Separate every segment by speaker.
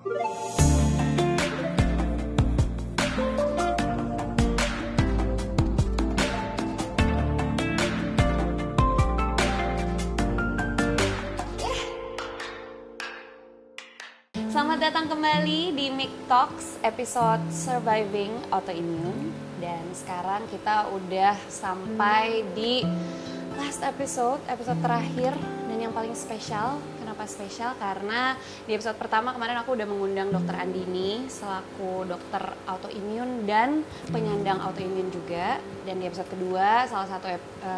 Speaker 1: Selamat datang kembali di Mic Talks episode Surviving Autoimmune. Dan sekarang kita udah sampai di last episode terakhir dan yang paling spesial. Kenapa spesial? Karena di episode pertama kemarin aku udah mengundang Dr. Andini selaku dokter autoimun dan penyandang autoimun juga. Dan di episode kedua salah satu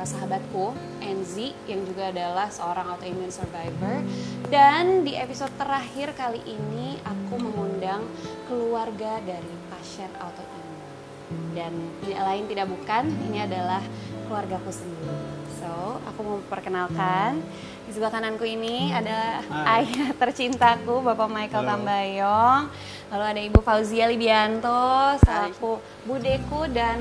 Speaker 1: sahabatku, Enzi, yang juga adalah seorang autoimun survivor. Dan di episode terakhir kali ini aku mengundang keluarga dari pasien autoimun. Dan tidak lain tidak bukan, ini adalah keluargaku sendiri. So, aku mau memperkenalkan. Di sebelah kananku ini ada ayah tercintaku, Bapak Michael Tambayong. Lalu ada Ibu Fauzia Lidianto, selaku budeku dan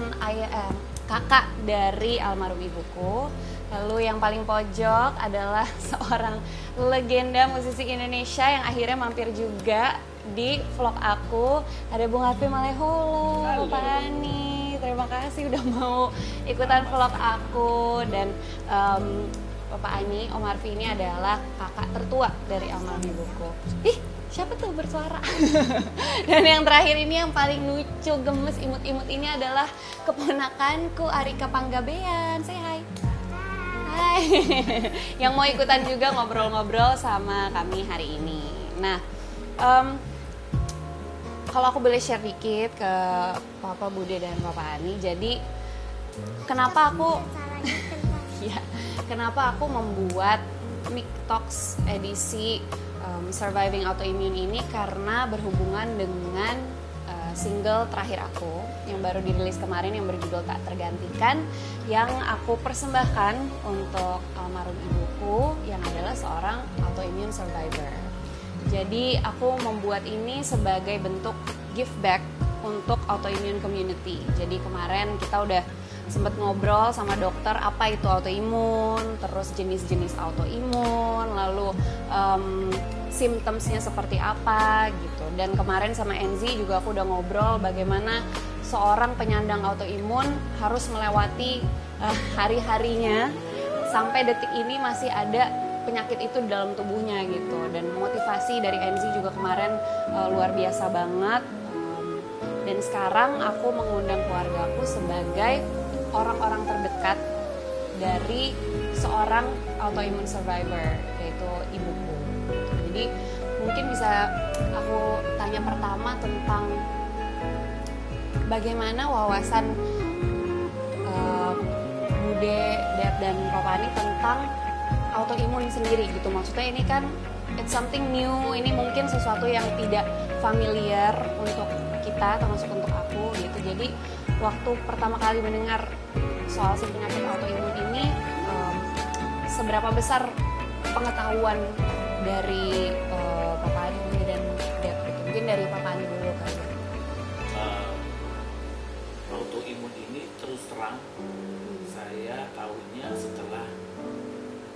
Speaker 1: kakak dari almarhum ibuku. Lalu yang paling pojok adalah seorang legenda musisi Indonesia yang akhirnya mampir juga di vlog aku. Ada Bung Harvey Maleholo, Pak Ani. Terima kasih udah mau ikutan vlog aku. Dan Bapak Ani, Om Harvey ini adalah kakak tertua dari almarhum ibuku. Ih, siapa tuh bersuara? Dan yang terakhir ini yang paling lucu, gemes, imut-imut ini adalah keponakanku Arika Panggabean. Say hi. Hai. Yang mau ikutan juga ngobrol-ngobrol sama kami hari ini. Nah, kalau aku boleh share dikit ke Papa Bude dan Papa Ani. Jadi kenapa aku membuat Mic Talks edisi Surviving Autoimmune ini, karena berhubungan dengan single terakhir aku yang baru dirilis kemarin yang berjudul Tak Tergantikan, yang aku persembahkan untuk almarhum ibuku yang adalah seorang autoimmune survivor. Jadi aku membuat ini sebagai bentuk give back untuk autoimmune community. Jadi kemarin kita udah sempat ngobrol sama dokter apa itu autoimun, terus jenis-jenis autoimun, lalu symptomsnya seperti apa gitu. Dan kemarin sama Enzi juga aku udah ngobrol bagaimana seorang penyandang autoimun harus melewati hari-harinya sampai detik ini masih ada penyakit itu dalam tubuhnya gitu. Dan motivasi dari Enzi juga kemarin luar biasa banget. Dan sekarang aku mengundang keluargaku sebagai orang-orang terdekat dari seorang autoimmune survivor, yaitu ibuku. Jadi mungkin bisa aku tanya pertama tentang bagaimana wawasan Bude, Dad, dan Papa Ani tentang autoimun sendiri gitu. Maksudnya ini kan it's something new, ini mungkin sesuatu yang tidak familiar untuk kita, termasuk untuk aku gitu. Jadi waktu pertama kali mendengar soal si penyakit autoimun ini, seberapa besar pengetahuan dari Papa Ani dan Dad gitu. Mungkin dari Papa Ani dulu kali.
Speaker 2: Autoimun ini terus terang saya tahunya setelah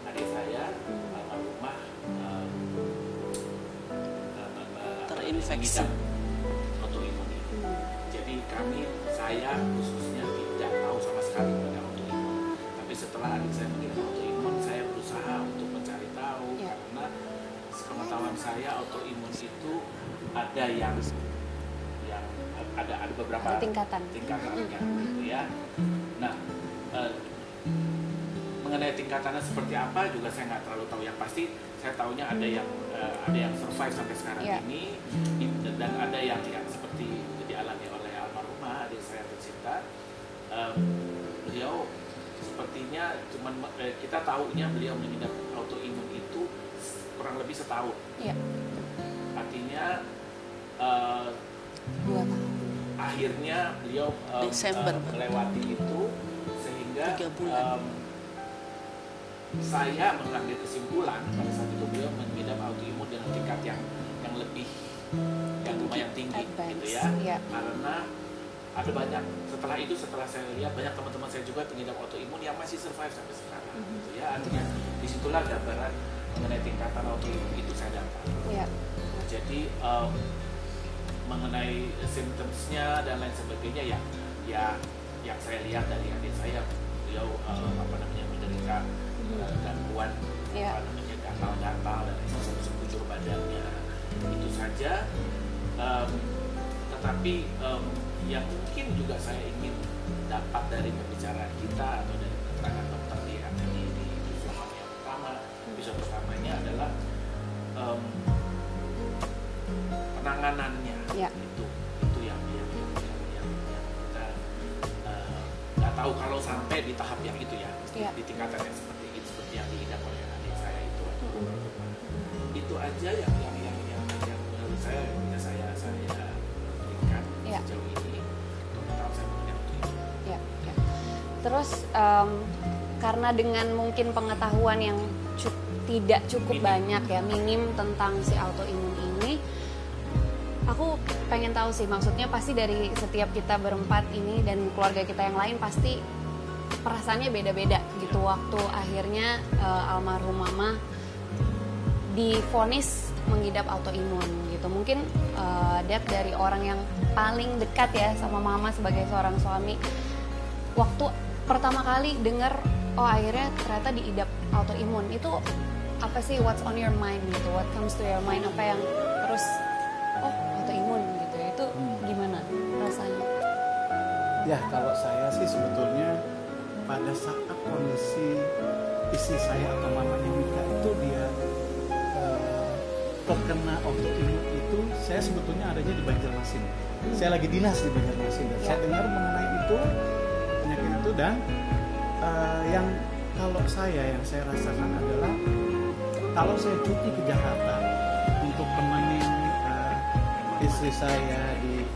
Speaker 2: adik saya almarhumah
Speaker 3: terinfeksi
Speaker 2: autoimun ini. Jadi saya khususnya tidak tahu sama sekali tentang autoimun. Tapi setelah adik saya mengidap autoimun, saya berusaha untuk mencari tahu karena pengetahuan saya autoimun itu ada yang ada beberapa tingkatannya gitu ya. Nah, mengenai tingkatannya seperti apa juga saya nggak terlalu tahu. Yang pasti saya tahunya ada yang survive sampai sekarang ini, dan ada yang seperti dialami oleh almarhumah adik saya tercinta. Beliau sepertinya kita tahunya beliau mengidap autoimun itu kurang lebih setahun. Artinya
Speaker 1: 2 tahun.
Speaker 2: Akhirnya beliau
Speaker 3: Desember
Speaker 2: melewati itu, sehingga
Speaker 3: 3 bulan.
Speaker 2: Saya mengambil kesimpulan pada saat itu beliau mengidap autoimun dengan tingkat yang lumayan tinggi gitu ya. Karena ada banyak, setelah saya lihat banyak teman-teman saya juga pengidap autoimun yang masih survive sampai sekarang gitu ya. Artinya disitulah gambaran mengenai tingkatan autoimun itu saya dapat. Jadi mengenai symptoms-nya dan lain sebagainya ya yang saya lihat dari adik saya, beliau menderita gangguan gatal-gatal dan sekujur badannya itu saja. Tetapi yang mungkin juga saya ingin dapat dari pembicaraan kita atau dari keterangan dokter di episode yang pertama, episode pertamanya adalah penanganannya. Itu yang kita nggak tahu kalau sampai di tahap yang itu di tingkatan yang seperti yang diidap oleh adik saya itu. Itu aja yang menurut saya bisa saya berikan sejauh ini tentang saya mengenai itu.
Speaker 1: Terus karena dengan mungkin pengetahuan yang tidak cukup banyak minim tentang si autoimun ini, aku pengen tahu sih, maksudnya pasti dari setiap kita berempat ini dan keluarga kita yang lain pasti perasaannya beda-beda gitu. Waktu akhirnya almarhum mama divonis mengidap autoimun gitu, mungkin dari orang yang paling dekat sama mama sebagai seorang suami, waktu pertama kali dengar akhirnya ternyata diidap autoimun, itu apa sih, what's on your mind gitu, what comes to your mind, apa yang terus autoimun gitu, itu gimana rasanya?
Speaker 4: Ya, kalau saya sih sebetulnya pada saat kondisi istri saya atau mamanya Mika itu dia terkena autoimun itu, saya sebetulnya adanya di Banjarmasin. Saya lagi dinas di Banjarmasin dan saya dengar mengenai itu, penyakit itu, dan yang saya rasakan adalah kalau saya cuti ke Jakarta untuk menemani istri saya di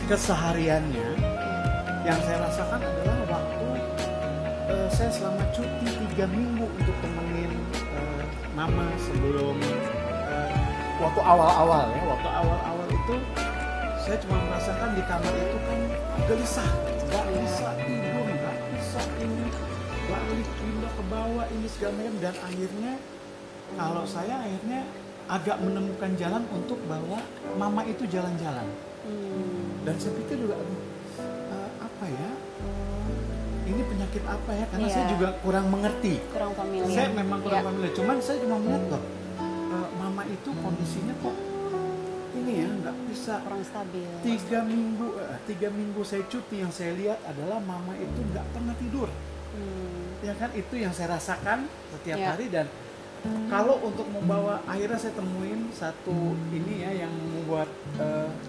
Speaker 4: kesehariannya, yang saya rasakan adalah waktu saya selama cuti 3 minggu untuk temenin mama sebelum waktu awal-awal itu saya cuma merasakan di kamar itu kan gelisah, nggak bisa tidur, nggak bisa ini balik pindah ke bawah ini segala macam, dan akhirnya kalau saya agak menemukan jalan untuk bawa mama itu jalan-jalan. Dan saya pikir juga apa ya, ini penyakit apa ya, karena saya juga kurang mengerti,
Speaker 1: kurang familiar.
Speaker 4: Saya memang kurang familiar, cuman saya cuma melihat loh, mama itu kondisinya kok ini ya nggak bisa,
Speaker 1: kurang stabil.
Speaker 4: 3 minggu saya cuti, yang saya lihat adalah mama itu nggak pernah tidur. Ya kan, itu yang saya rasakan setiap hari. Dan kalau untuk membawa, akhirnya saya temuin satu ini yang membuat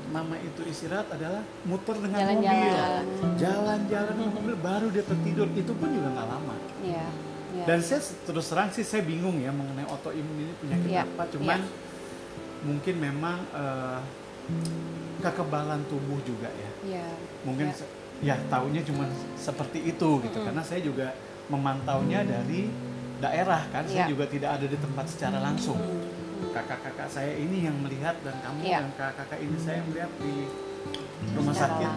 Speaker 4: mama itu istirahat adalah muter dengan mobil, jalan-jalan dengan mobil, baru dia tertidur. Itu pun juga nggak lama. Dan saya terus terang sih saya bingung mengenai autoimun ini penyakit apa. Cuman mungkin memang kekebalan tubuh juga mungkin taunya cuma seperti itu gitu. Karena saya juga memantaunya dari daerah kan, saya juga tidak ada di tempat secara langsung. Kakak-kakak saya ini yang melihat, dan kamu dan kakak ini saya melihat di rumah sakit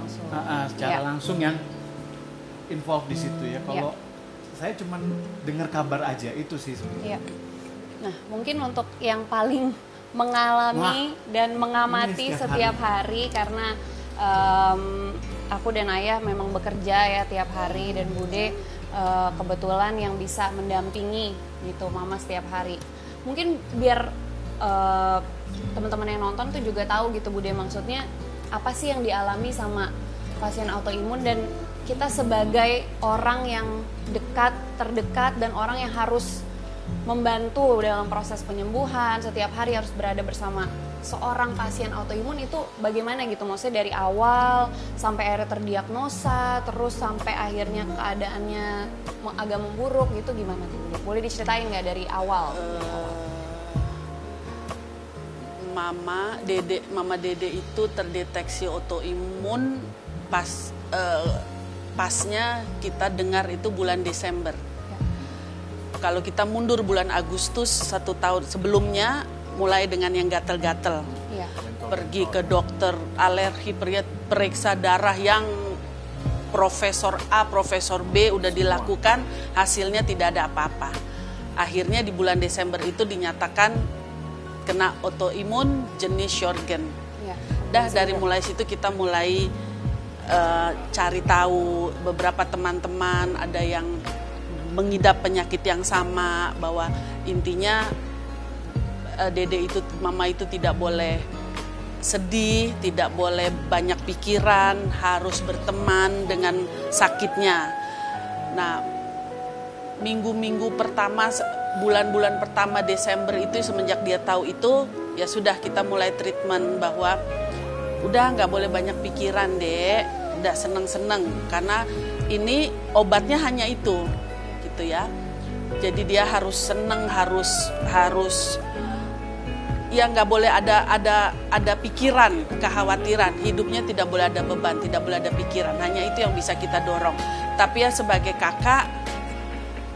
Speaker 4: secara langsung yang involved di situ ya. Kalau saya cuma dengar kabar aja, itu sih sebenarnya.
Speaker 1: Nah, mungkin untuk yang paling mengalami dan mengamati setiap hari karena aku dan Ayah memang bekerja tiap hari, dan Bude kebetulan yang bisa mendampingi gitu mama setiap hari. Mungkin biar teman-teman yang nonton tuh juga tahu gitu Bude, maksudnya apa sih yang dialami sama pasien autoimun, dan kita sebagai orang yang terdekat dan orang yang harus membantu dalam proses penyembuhan, setiap hari harus berada bersama seorang pasien autoimun, itu bagaimana gitu, maksudnya dari awal sampai akhirnya terdiagnosa, terus sampai akhirnya keadaannya agak memburuk gitu, gimana tuh? Boleh diceritain nggak dari awal?
Speaker 3: Mama Dede itu terdeteksi autoimun pasnya kita dengar itu bulan Desember. Kalau kita mundur bulan Agustus 1 tahun sebelumnya, mulai dengan yang gatel-gatel, pergi ke dokter alergi, periksa darah yang Profesor A, Profesor B udah dilakukan, hasilnya tidak ada apa-apa. Akhirnya di bulan Desember itu dinyatakan kena autoimun jenis Sjögren.
Speaker 1: Ya.
Speaker 3: Dari mulai situ kita mulai cari tahu, beberapa teman-teman ada yang mengidap penyakit yang sama, bahwa intinya Dede itu, mama itu tidak boleh sedih, tidak boleh banyak pikiran, harus berteman dengan sakitnya. Nah, minggu-minggu pertama, bulan-bulan pertama Desember itu, semenjak dia tahu itu, ya sudah kita mulai treatment bahwa udah nggak boleh banyak pikiran, Dek, udah seneng-seneng, karena ini obatnya hanya itu, gitu ya. Jadi dia harus seneng, harus ya nggak boleh ada pikiran, kekhawatiran. Hidupnya tidak boleh ada beban, tidak boleh ada pikiran. Hanya itu yang bisa kita dorong. Tapi ya sebagai kakak,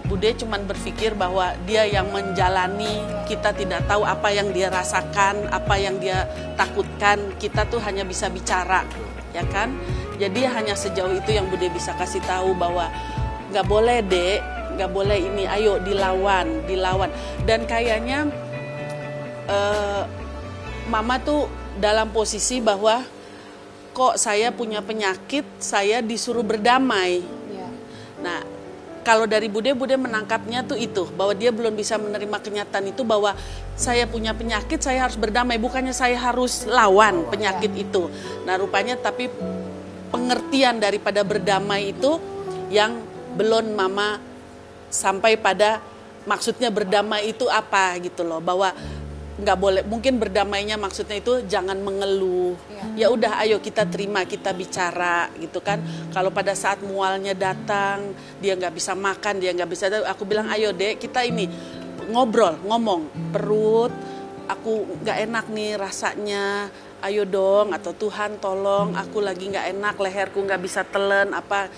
Speaker 3: Bude cuman berpikir bahwa dia yang menjalani, kita tidak tahu apa yang dia rasakan, apa yang dia takutkan. Kita tuh hanya bisa bicara, ya kan? Jadi hanya sejauh itu yang Bude bisa kasih tahu, bahwa nggak boleh, Dek, nggak boleh ini, ayo dilawan. Dan kayaknya mama tuh dalam posisi bahwa kok saya punya penyakit, saya disuruh berdamai.
Speaker 1: Ya.
Speaker 3: Nah, kalau dari Bude menangkapnya tuh itu, bahwa dia belum bisa menerima kenyataan itu, bahwa saya punya penyakit, saya harus berdamai, bukannya saya harus lawan penyakit itu. Nah, rupanya tapi pengertian daripada berdamai itu yang belum mama sampai pada maksudnya berdamai itu apa gitu loh, bahwa nggak boleh, mungkin berdamainya maksudnya itu jangan mengeluh, ya udah ayo kita terima, kita bicara gitu kan. Kalau pada saat mualnya datang, dia nggak bisa makan, dia nggak bisa, aku bilang ayo Dek, kita ini ngomong perut aku nggak enak nih rasanya, ayo dong, atau Tuhan tolong aku lagi nggak enak, leherku nggak bisa telan apa.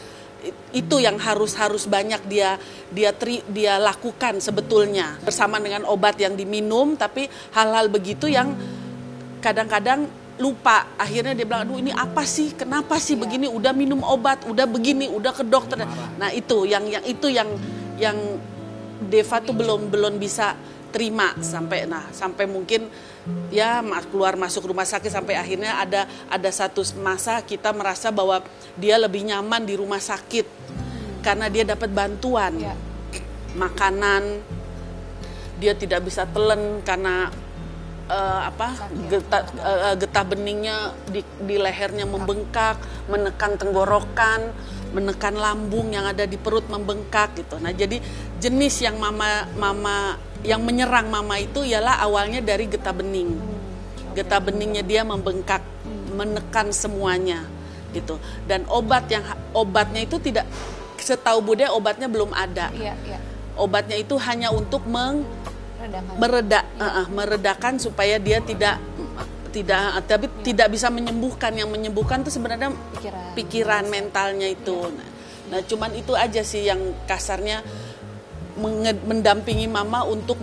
Speaker 3: Itu yang harus banyak dia lakukan sebetulnya, bersama dengan obat yang diminum. Tapi hal-hal begitu yang kadang-kadang lupa, akhirnya dia bilang, aduh ini apa sih, kenapa sih begini, udah minum obat, udah begini, udah ke dokter. Nah itu yang Deva tuh belum bisa terima sampai mungkin ya keluar masuk rumah sakit, sampai akhirnya ada satu masa kita merasa bahwa dia lebih nyaman di rumah sakit karena dia dapat bantuan makanan, dia tidak bisa telan karena getah beningnya di lehernya membengkak, menekan tenggorokan, menekan lambung yang ada di perut membengkak gitu. Nah jadi jenis yang mama yang menyerang mama itu ialah awalnya dari getah bening. Getah beningnya dia membengkak, menekan semuanya gitu. Dan obatnya itu tidak, setahu Bude obatnya belum ada. Obatnya itu hanya untuk meredakan supaya dia tapi tidak bisa menyembuhkan. Yang menyembuhkan itu sebenarnya pikiran mentalnya itu. Nah cuman itu aja sih yang kasarnya mendampingi mama untuk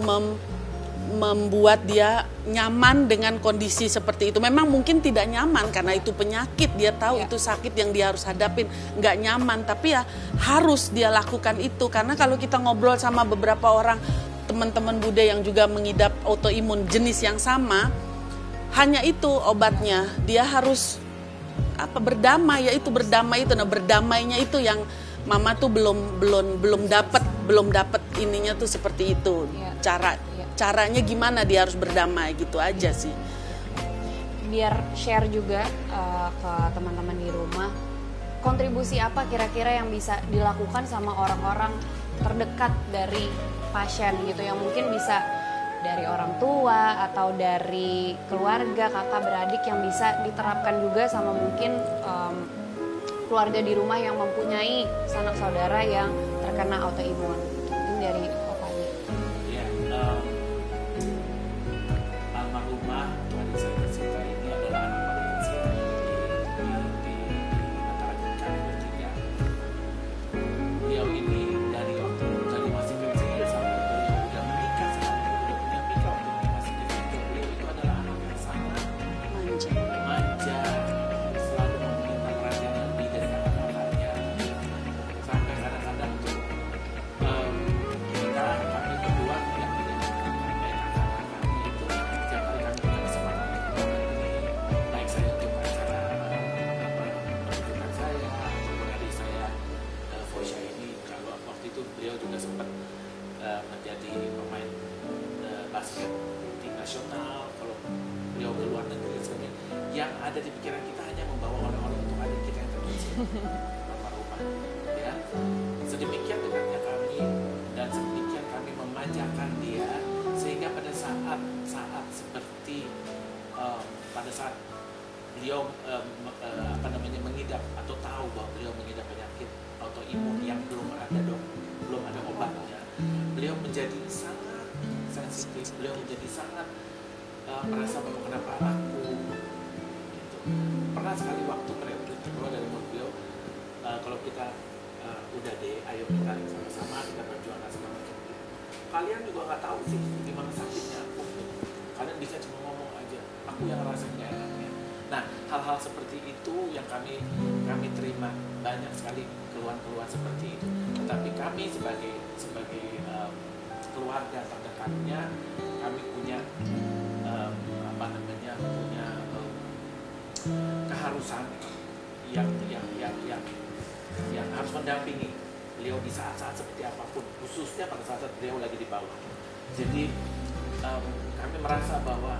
Speaker 3: membuat dia nyaman dengan kondisi seperti itu. Memang mungkin tidak nyaman karena itu penyakit, dia tahu itu sakit yang dia harus hadapin, nggak nyaman, tapi ya harus dia lakukan itu. Karena kalau kita ngobrol sama beberapa orang teman-teman Bude yang juga mengidap autoimun jenis yang sama, hanya itu obatnya, dia harus berdamai, yaitu berdamai itu. Nah berdamainya itu yang mama tuh belum dapat ininya tuh seperti itu. Caranya gimana dia harus berdamai gitu aja sih.
Speaker 1: Biar share juga ke teman-teman di rumah, kontribusi apa kira-kira yang bisa dilakukan sama orang-orang terdekat dari pasien gitu, yang mungkin bisa dari orang tua atau dari keluarga, kakak beradik, yang bisa diterapkan juga sama mungkin keluarga di rumah yang mempunyai sanak saudara yang terkena autoimun. Mungkin dari opanya.
Speaker 2: Ya, almarhumah Tuhan saya tercinta ini adalah anak paling kecil di antara kami bertiga. Beliau ini dari masih kecil sampai beliau udah menikah, sampai beliau punya nikah, waktu beliau masih kecil, beliau itu adalah anak yang sangat manja, selalu meminta perhatian lebih dari kakak-kakaknya. Sampai kadang-kadang tuh kita yang ada di pikiran kita hanya membawa oleh-oleh untuk adik kita yang terkecil, Bapak rumah, ya. Sedemikian dekatnya kami dan sedemikian kami memanjakan dia sehingga pada saat seperti pada saat beliau mengidap atau tahu bahwa beliau mengidap penyakit autoimun yang belum ada obatnya, beliau menjadi sangat sensitif, beliau menjadi sangat merasa bahwa kenapa aku gitu. Pernah sekali waktu periode kedua dari beliau, kalau kita udah deh, ayo kita sama-sama kita berjuang segala macam. Kalian juga nggak tahu sih gimana sakitnya aku. Kalian bisa cuma ngomong aja, aku yang rasanya nggak enaknya. Nah, hal-hal seperti itu yang kami terima, banyak sekali keluhan-keluhan seperti itu. Tetapi kami sebagai keluarga terdekatnya, kami punya punya keharusan yang harus mendampingi beliau di saat-saat seperti apapun, khususnya pada saat beliau lagi di bawah. Jadi kami merasa bahwa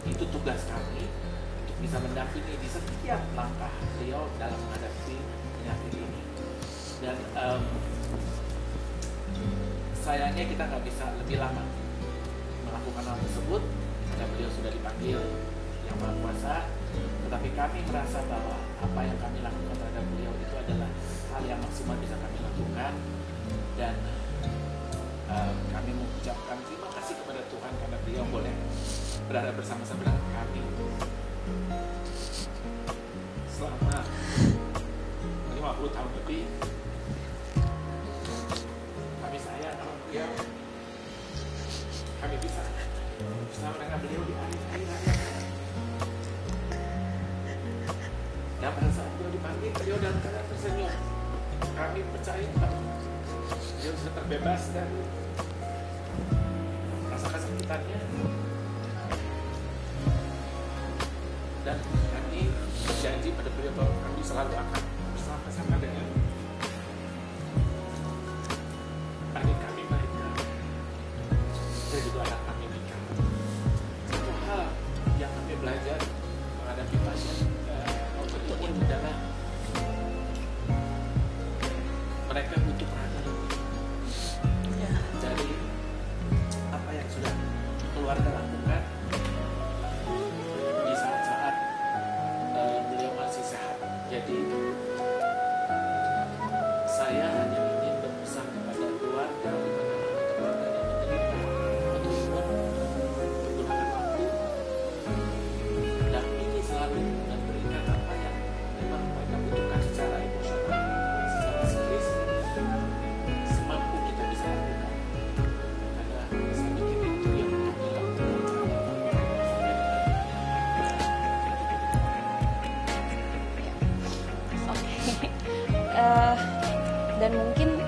Speaker 2: itu tugas kami untuk bisa mendampingi di setiap langkah beliau dalam menghadapi penyakit ini. Dan sayangnya kita nggak bisa lebih lama melakukan hal tersebut karena beliau sudah dipanggil yang Maha Kuasa. Tetapi kami merasa bahwa apa yang kami lakukan terhadap beliau itu adalah hal yang maksimal bisa kami lakukan, dan kami mengucapkan terima kasih kepada Tuhan karena beliau boleh berada bersama-sama dengan kami selama 50 tahun lebih. Kami sayang sama beliau, kami bisa bersama dengan beliau di akhir-akhir hayat. Dan pada saat beliau dipanggil, beliau dalam keadaan tersenyum. Kami percaya bahwa beliau sudah terbebas dari rasa kesakitannya. Dan kami berjanji pada beliau bahwa kami selalu akan bersama-sama dengan adik kami mereka dan juga anak kami Mika. Satu hal yang kami belajar menghadapi pasien autoimun adalah mereka butuh perhatian dari apa yang sudah keluarga lakukan di saat-saat beliau masih sehat. Jadi saya hanya ingin berpesan kepada keluarga yang menderita autoimun, gunakan waktu, dampingi selalu dan berikan apa yang memang mereka butuhkan secara emosional, secara psikis, semampu kita bisa lakukan. Karena saya pikir itu yang kami lakukan.
Speaker 1: Dan mungkin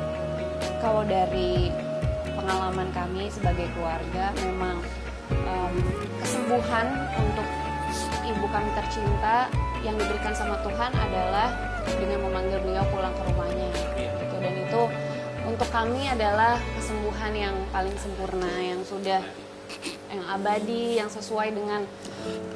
Speaker 1: kalau dari pengalaman kami sebagai keluarga, memang kesembuhan untuk ibu kami tercinta yang diberikan sama Tuhan adalah dengan memanggil beliau pulang ke rumahnya gitu. Dan itu untuk kami adalah kesembuhan yang paling sempurna, yang abadi, yang sesuai dengan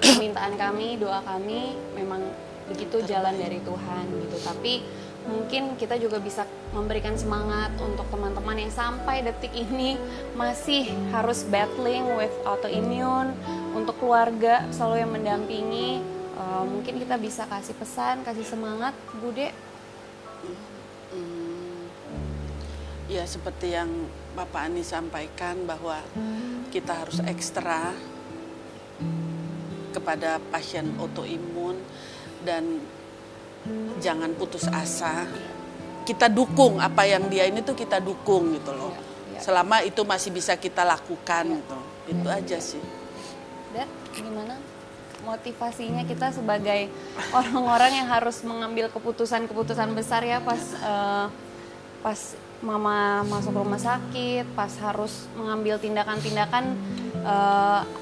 Speaker 1: permintaan kami, doa kami. Memang begitu jalan dari Tuhan gitu. Tapi mungkin kita juga bisa memberikan semangat untuk teman-teman yang sampai detik ini masih harus battling with autoimmune, untuk keluarga selalu yang mendampingi. Mungkin kita bisa kasih pesan, kasih semangat, Bude.
Speaker 3: Ya, seperti yang Bapak Ani sampaikan bahwa kita harus ekstra kepada pasien autoimun dan jangan putus asa. Kita dukung apa yang dia ini tuh, kita dukung gitu loh. Selama itu masih bisa kita lakukan gitu. Itu aja sih.
Speaker 1: Dan gimana motivasinya kita sebagai orang-orang yang harus mengambil keputusan-keputusan besar ya, pas mama masuk rumah sakit, pas harus mengambil tindakan-tindakan,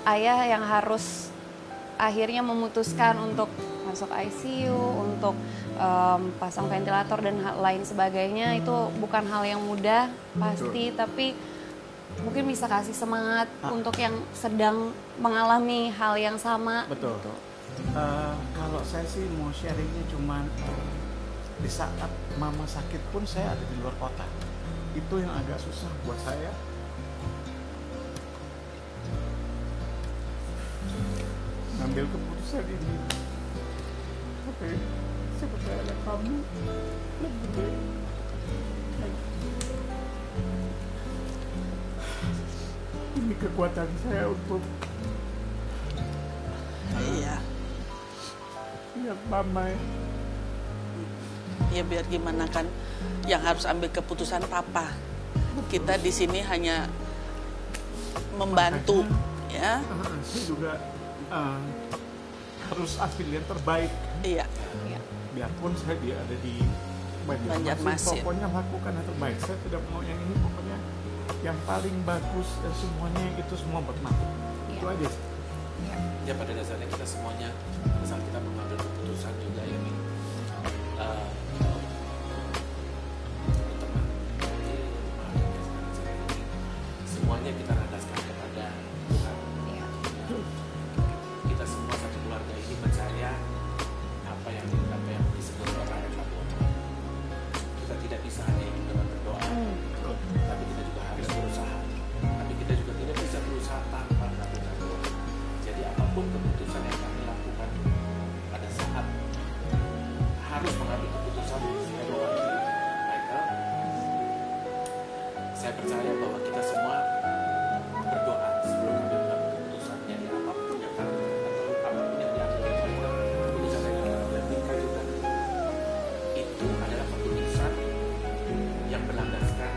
Speaker 1: ayah yang harus akhirnya memutuskan untuk masuk ICU, untuk pasang ventilator dan lain sebagainya. Itu bukan hal yang mudah pasti. Betul. Tapi mungkin bisa kasih semangat untuk yang sedang mengalami hal yang sama.
Speaker 4: Betul. Kalau saya sih mau sharingnya cuman di saat mama sakit pun saya ada di luar kota. Itu yang agak susah buat saya. Ngambil keputusan ini. Oke, saya percaya kamu lebih baik. Ini kekuatan saya untuk lihat mama ya.
Speaker 3: Ya biar gimana kan, yang harus ambil keputusan papa. Kita di sini hanya membantu.
Speaker 4: Makanya, ya. Saya juga harus ambil yang terbaik.
Speaker 3: Iya.
Speaker 4: Biarpun saya ada di
Speaker 3: Banjarmasin.
Speaker 4: Pokoknya lakukan yang terbaik. Saya tidak mau yang ini, pokoknya yang paling bagus semuanya itu semua bermakna. Itu aja.
Speaker 2: Ya pada dasarnya kita semuanya asal kita mengambil keputusan juga ya Min. Teman-teman di rumah sekarang ini semuanya kita landaskan kepada Tuhan. Kita semua satu keluarga ini percaya apa yang disebut orang adalah doa. Kita tidak bisa hanya hidup dengan berdoa, tapi kita juga harus berusaha. Tapi kita juga tidak bisa berusaha tanpa melakukan doa. Jadi apapun keputusan yang kami lakukan pada saat harus mengambil keputusan, saya mewakili Michael. Saya percaya bahwa kita semua berdoa sebelum kami mengambil keputusan. Jadi apapun yang kami atau apapun yang diambil oleh Michael, keputusan yang diambil oleh Mika juga, itu adalah keputusan yang berlandaskan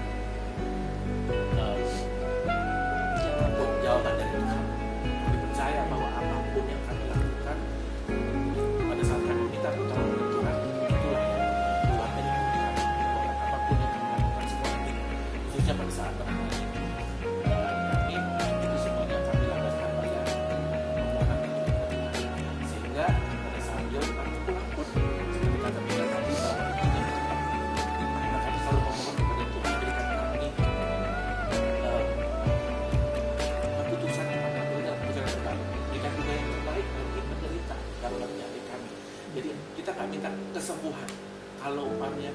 Speaker 2: jawaban dari Tuhan. Kami percaya bahwa apapun yang kami lakukan pada saat kami minta pertolongan dari Tuhan, itulah yang keluar dari mulut kami. Bahwa apapun yang kami lakukan semua ini, khususnya pada saat menangani kami, itu semuanya kami landaskan pada permohonan yang kita Tuhan. Sehingga pada saat dia kami pulang pun, seperti kata Mika tadi, bahwa karena kami selalu memohon kepada Tuhan, berikan kami keputusan yang mengambil dan keputusan yang terbaik, berikan juga yang terbaik bagi penderita dalam penyakit kami. Jadi kita nggak minta kesembuhan. Kalau umpamanya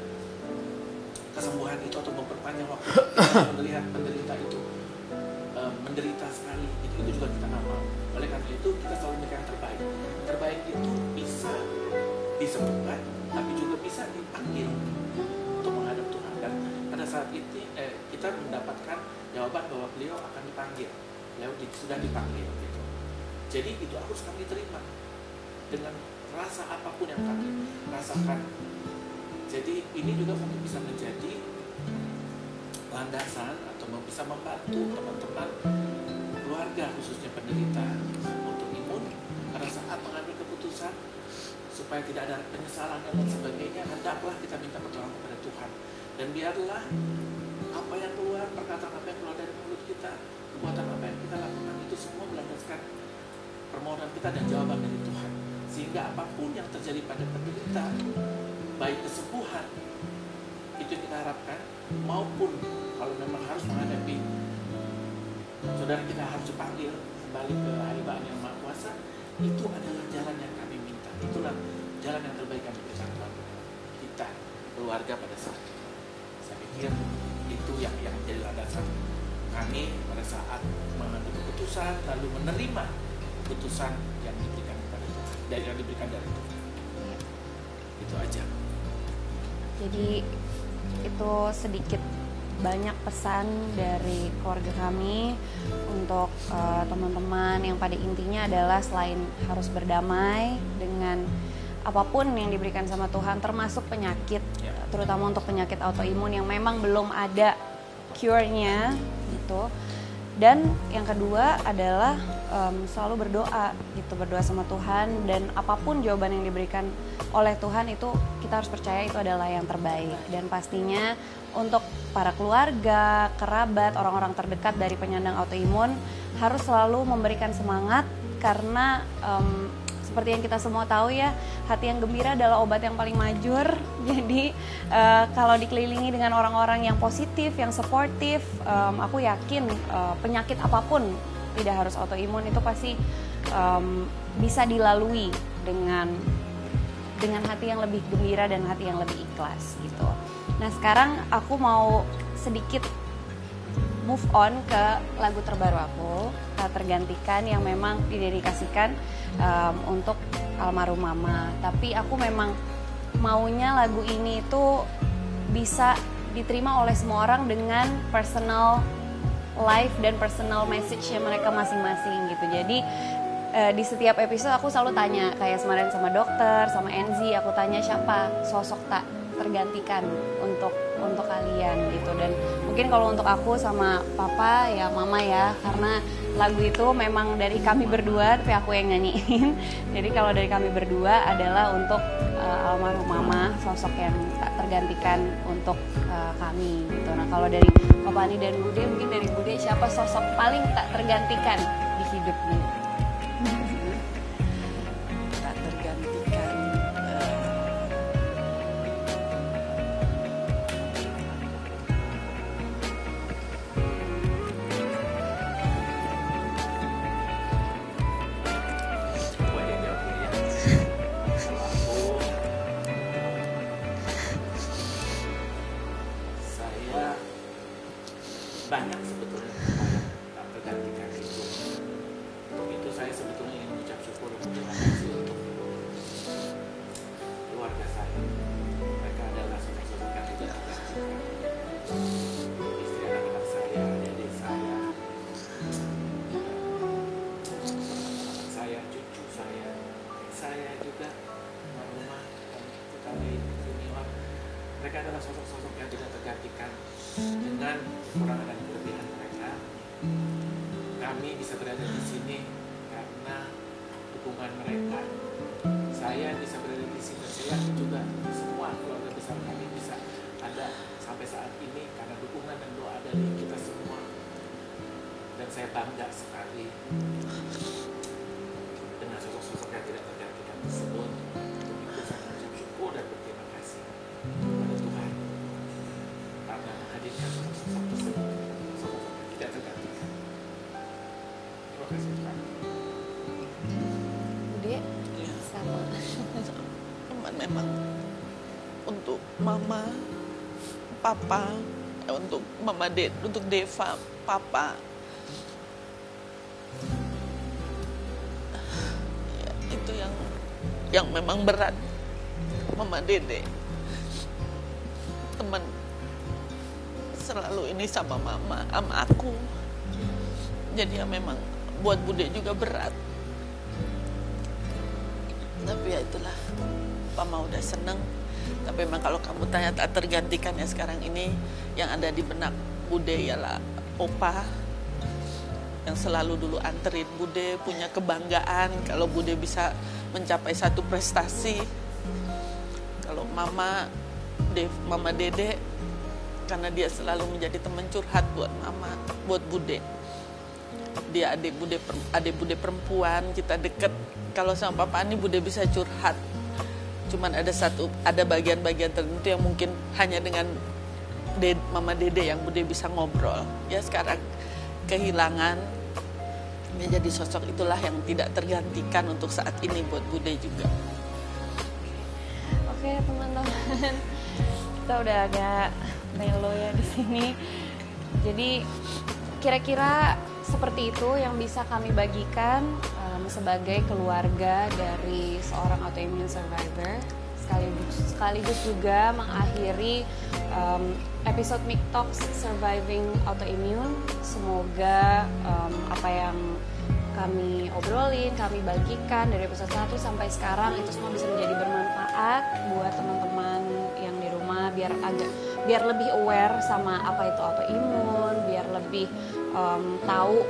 Speaker 2: kesembuhan itu atau memperpanjang waktu, kita melihat penderita itu menderita sekali, itu juga kita nggak mau. Oleh karena itu kita selalu memberikan yang terbaik. Terbaik itu bisa disembuhkan, tapi juga bisa dipanggil untuk menghadap Tuhan. Dan pada saat itu kita mendapatkan jawaban bahwa beliau akan dipanggil. Beliau sudah dipanggil gitu. Jadi itu harus kami terima dengan rasa apapun yang kami rasakan. Jadi ini juga mungkin bisa menjadi landasan atau bisa membantu teman-teman keluarga khususnya penderita autoimun pada saat mengambil keputusan supaya tidak ada penyesalan dan sebagainya. Hendaklah kita minta pertolongan kepada Tuhan dan biarlah apa yang keluar, perkataan apa yang keluar dari mulut kita, perbuatan apa yang kita lakukan itu semua melandaskan permohonan kita dan jawaban dari Tuhan. Sehingga apapun yang terjadi pada penderita, baik kesembuhan itu yang kita harapkan, maupun kalau memang harus menghadapi saudara kita harus dipanggil kembali ke hadirat yang Maha Kuasa, itu adalah jalan yang kami minta. Itulah jalan yang terbaik yang diberikan Tuhan kita keluarga pada saat itu. Saya pikir itu yang menjadi landasan kami pada saat mengambil keputusan lalu menerima keputusan yang diberikan kepada Tuhan, dari yang diberikan dari Tuhan. Itu aja.
Speaker 1: Jadi itu sedikit banyak pesan dari keluarga kami untuk teman-teman yang pada intinya adalah selain harus berdamai dengan apapun yang diberikan sama Tuhan, termasuk penyakit, terutama untuk penyakit autoimun yang memang belum ada cure-nya gitu. Dan yang kedua adalah selalu berdoa gitu, berdoa sama Tuhan, dan apapun jawaban yang diberikan oleh Tuhan itu kita harus percaya itu adalah yang terbaik. Dan pastinya untuk para keluarga, kerabat, orang-orang terdekat dari penyandang autoimun harus selalu memberikan semangat karena seperti yang kita semua tahu ya, hati yang gembira adalah obat yang paling manjur. Jadi kalau dikelilingi dengan orang-orang yang positif, yang suportif, aku yakin penyakit apapun, tidak harus autoimun, itu pasti bisa dilalui dengan hati yang lebih gembira dan hati yang lebih ikhlas gitu. Nah sekarang aku mau sedikit move on ke lagu terbaru aku, Tak Tergantikan, yang memang didedikasikan untuk almarhum mama. Tapi aku memang maunya lagu ini itu bisa diterima oleh semua orang dengan personal life dan personal message-nya mereka masing-masing gitu. Jadi di setiap episode aku selalu tanya, kayak kemarin sama dokter, sama Enzi, aku tanya siapa sosok tak tergantikan untuk kalian gitu. Dan mungkin kalau untuk aku sama papa ya mama ya, karena lagu itu memang dari kami berdua tapi aku yang nyanyiin. Jadi kalau dari kami berdua adalah untuk almarhum mama, sosok yang tak tergantikan untuk kami gitu. Nah kalau dari Papa Ani dan Bude, mungkin dari Bude siapa sosok paling tak tergantikan di hidupmu?
Speaker 3: Tak tergantikan.
Speaker 2: Gue yang jawab dulu ya. Kalau aku, saya banyak sebetulnya tak tergantikan itu. Untuk itu saya sebetulnya ingin mengucap syukur dan terima kasih untuk keluarga saya. Mereka adalah sosok-sosok yang tidak tergantikan. Istri anak-anak saya, adik-adik saya, teman-teman saya, cucu saya juga, rumah kami junior. Mereka adalah sosok-sosok yang tidak tergantikan. Dengan kekurangan dan kelebihan mereka, kami bisa berada di sini karena dukungan mereka. Saya bisa berada di sini, saya juga semua keluarga besar kami bisa ada sampai saat ini karena dukungan dan doa dari kita semua. Dan saya bangga sekali dengan sosok-sosok yang tidak tergantikan tersebut. Untuk itu saya mengucap syukur dan berterima kasih kepada Tuhan karena menghadirkan sosok-sosok tersebut, sosok-sosok yang tidak tergantikan. Terima kasih Tuhan.
Speaker 1: Bude
Speaker 3: Ya.
Speaker 1: sama.
Speaker 3: Memang untuk mama, papa, untuk mama untuk Deva, papa. Ya, itu yang memang berat. Mama Dede, teman selalu ini sama mama, sama aku. Jadi ya memang buat Bude juga berat. Tapi ya itulah, Mama udah seneng. Tapi memang kalau kamu tanya tak tergantikan ya sekarang ini, yang ada di benak Bude ialah Opa, yang selalu dulu anterin Bude, punya kebanggaan kalau Bude bisa mencapai satu prestasi. Kalau Mama Dede, karena dia selalu menjadi teman curhat buat Mama, buat Bude. Dia adik Bude perempuan, kita deket. Kalau sama Papa Ani Bude bisa curhat. Cuman ada bagian-bagian tertentu yang mungkin hanya dengan Mama Dede yang Bude bisa ngobrol. Ya sekarang kehilangan, ya jadi sosok itulah yang tidak tergantikan untuk saat ini buat Bude juga.
Speaker 1: Oke teman-teman, kita udah agak melo ya di sini. Jadi kira-kira seperti itu yang bisa kami bagikan sebagai keluarga dari seorang autoimmune survivor, sekaligus juga mengakhiri episode Mic Talks Surviving Autoimmune. Semoga apa yang kami obrolin, kami bagikan dari episode 1 sampai sekarang itu semua bisa menjadi bermanfaat buat teman-teman yang di rumah, biar lebih aware sama apa itu autoimun, biar lebih tahu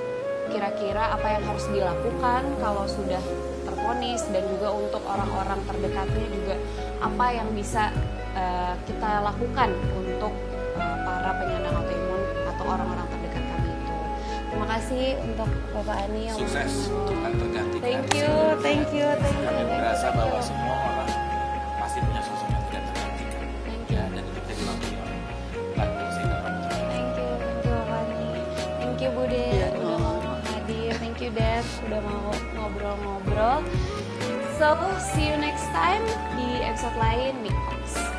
Speaker 1: kira-kira apa yang harus dilakukan kalau sudah terponis, dan juga untuk orang-orang terdekatnya juga apa yang bisa kita lakukan untuk para penyandang autoimun atau orang-orang terdekat kami itu. Terima kasih untuk Bapak Ani yang
Speaker 2: Sukses untuk tak tergantikan.
Speaker 1: Thank you.
Speaker 2: Kami merasa bahwa semua orang pasti punya sosok yang tidak tergantikan.
Speaker 1: Thank you.
Speaker 2: Ya, dan itu kita diwakili oleh Batu Sehingga Batu.
Speaker 1: Thank you Bapak Ani. Thank you Bude
Speaker 3: Iya,
Speaker 1: udah mau hadir. Thank you you Dad udah mau ngobrol-ngobrol. So, see you next time di episode lain Mik Talks.